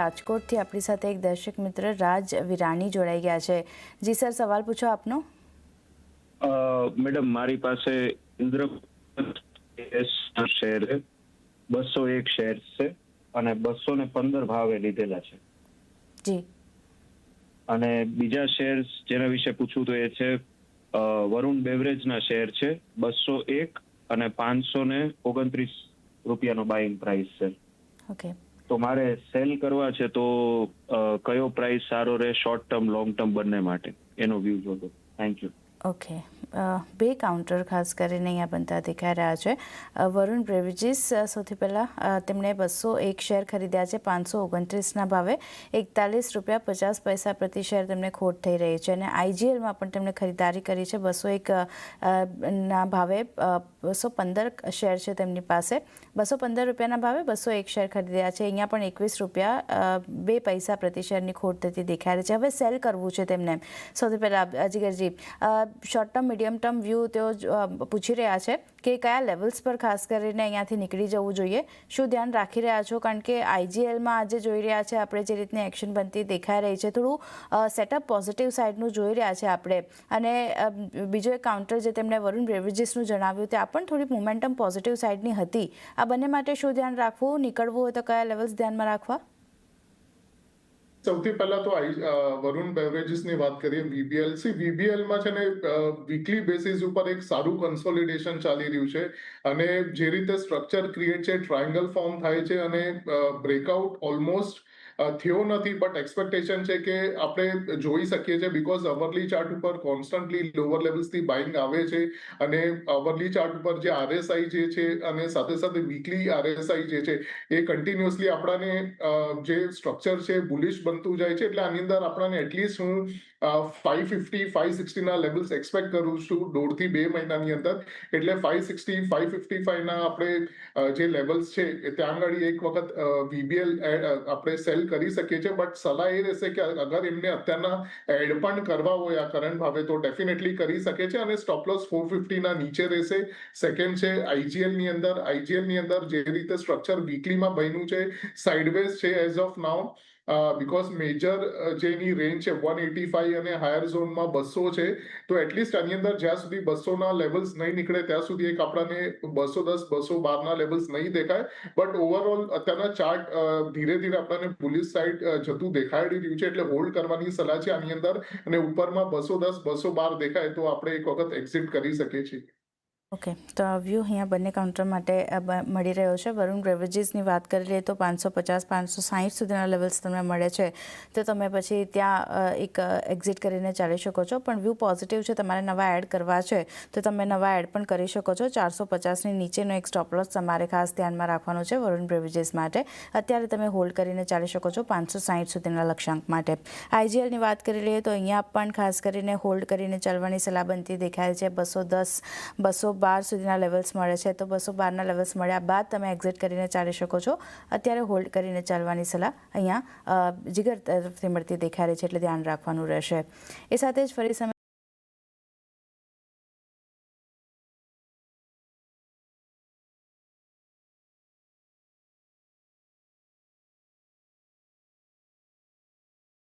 રાજકોટથી આપણી સાથે એક દર્શક મિત્ર રાજ વિરાણી જોડાઈ ગયા છે। જી સર, સવાલ પૂછો આપનો। મેડમ, મારી પાસે ઇન્દ્ર શેર 201 શેર છે અને 215 ભાવે લીધેલા છે જી। અને બીજા શેર જેના વિશે પૂછવું તો એ છે વરુણ બેવરેજના શેર છે 201 અને 529 રૂપિયાનો બાઇંગ પ્રાઇસ છે। ઓકે, તો મારે સેલ કરવા છે તો કયો પ્રાઇસ સારો રહે શોર્ટ ટર્મ લોંગ ટર્મ બંને માટે, એનો વ્યૂ જોતો। Thank you. ઓકે, બે કાઉન્ટર ખાસ કરીને અહીંયા બનતા દેખાઈ રહ્યા છે। વરુણ બેવરેજીસ સૌથી પહેલાં તેમણે 201 શેર ખરીદ્યા છે 529ના ભાવે, 41 રૂપિયા 50 પૈસા પ્રતિ શેર તેમને ખોટ થઈ રહી છે। અને આઈજીએલમાં પણ તેમણે ખરીદારી કરી છે 201 ના ભાવે 215 શેર છે તેમની પાસે, 215 રૂપિયાના ભાવે 201 શેર ખરીદ્યા છે। અહીંયા પણ 21 રૂપિયા 2 પૈસા પ્રતિ શેરની ખોટ થતી દેખાઈ રહી છે। હવે સેલ કરવું છે તેમને। સૌથી પહેલાં અજીગરજી, short term medium term view તેઓ પૂછી રહ્યા છે કે કયા લેવલ્સ પર ખાસ કરીને અહીંયાથી નીકળી જવું જોઈએ, શું ધ્યાન રાખી રહ્યા છો? કારણ કે આઈજીએલમાં આજે જોઈ રહ્યા છે આપણે જે રીતની એક્શન બનતી દેખાઈ રહી છે, થોડું સેટઅપ પોઝિટિવ સાઇડનું જોઈ રહ્યા છે આપણે। અને બીજો એક કાઉન્ટર જે તેમણે વરુણ બેવરેજીસનું જણાવ્યું ત્યાં પણ થોડી મોમેન્ટમ પોઝિટિવ સાઇડની હતી। આ બંને માટે શું ધ્યાન રાખવું, નીકળવું હોય તો કયા લેવલ્સ ધ્યાનમાં રાખવા? સૌથી પહેલા તો વરુણ બેવરેજીસની વાત કરીએ વીબીએલમાં છે ને વીકલી બેસિસ ઉપર એક સારું કન્સોલિડેશન ચાલી રહ્યું છે અને જે રીતે સ્ટ્રક્ચર ક્રિએટ છે, ટ્રાયંગલ ફોર્મ થાય છે અને બ્રેકઆઉટ ઓલમોસ્ટ થયો નથી, બટ એક્સપેક્ટેશન છે કે આપણે જોઈ શકીએ છીએ બીકોઝ અવરલી ચાર્ટ ઉપર કોન્સ્ટન્ટલી લોઅર લેવલ્સથી બાઇંગ આવે છે અને અવરલી ચાર્ટ ઉપર જે આરએસઆઈ જે છે અને સાથે સાથે વીકલી આરએસઆઈ જે છે એ કન્ટિન્યુઅસલી આપણાને જે સ્ટ્રક્ચર છે બુલિશ બનતું જાય છે। એટલે આની અંદર આપણને એટલીસ્ટ હું 550 560ના લેવલ્સ એક્સપેક્ટ કરું છું 1.5 થી 2 મહિનાની અંદર। એટલે 560 555ના આપણે જે લેવલ્સ છે ત્યાં આગળ એક વખત વીબીએલ આપણે સેલ કરી શકીએ છીએ, બટ સલાહ એ રહેશે કે અગર એમને અત્યારના એડ પણ કરવા હોય આ કરંટ ભાવે તો ડેફિનેટલી કરી શકે છે અને સ્ટોપ લોસ 450ના નીચે રહેશે। સેકન્ડ છે આઈજીએલની અંદર જે રીતે સ્ટ્રક્ચર વીકલીમાં બન્યું છે સાઇડવેઝ છે as of now, because major જેની રેન્જ છે 185 અને હાયર ઝોનમાં 200 છે, તો એટલીસ્ટ આની અંદર જ્યાં સુધી 200ના લેવલ્સ નહીં નીકળે ત્યાં સુધી એક આપણને 210 212ના લેવલ્સ નહીં દેખાય, બટ ઓવરઓલ અત્યારના ચાર્ટ ધીરે ધીરે આપણને પુલિસ સાઇડ જતું દેખાડી રહ્યું છે, એટલે હોલ્ડ કરવાની સલાહ છે આની અંદર અને ઉપરમાં 210 212 દેખાય તો આપણે એક વખત એક્ઝિટ કરી શકીએ છીએ। ઓકે, તો આ વ્યૂ અહીંયા બંને કાઉન્ટર માટે મળી રહ્યો છે। વરુણ બેવરેજીસની વાત કરી લઈએ તો 550 560 સુધીના લેવલ્સ તમને મળે છે, તો તમે પછી ત્યાં એક એક્ઝિટ કરીને ચાલી શકો છો। પણ વ્યૂ પોઝિટિવ છે, તમારે નવા એડ કરવા છે તો તમે નવા એડ પણ કરી શકો છો। 450ની નીચેનો એક સ્ટોપ લોસ તમારે ખાસ ધ્યાનમાં રાખવાનો છે વરુણ બેવરેજીસ માટે। અત્યારે તમે હોલ્ડ કરીને ચાલી શકો છો 560 સુધીના લક્ષ્યાંક માટે। આઈજીએલની વાત કરી લઈએ તો અહીંયા પણ ખાસ કરીને હોલ્ડ કરીને ચાલવાની સલાહ બનતી દેખાય છે। 210 212 સુધીના લેવલ્સ મળે છે, તો 212ના લેવલ્સ મળ્યા બાદ તમે એક્ઝિટ કરીને ચાલી શકો છો। અત્યારે હોલ્ડ કરીને ચાલવાની સલાહ અહીંયા જીગર તરફથી મળતી દેખાઈ રહી છે, એટલે ધ્યાન રાખવાનું રહેશે। એ સાથે જ ફરી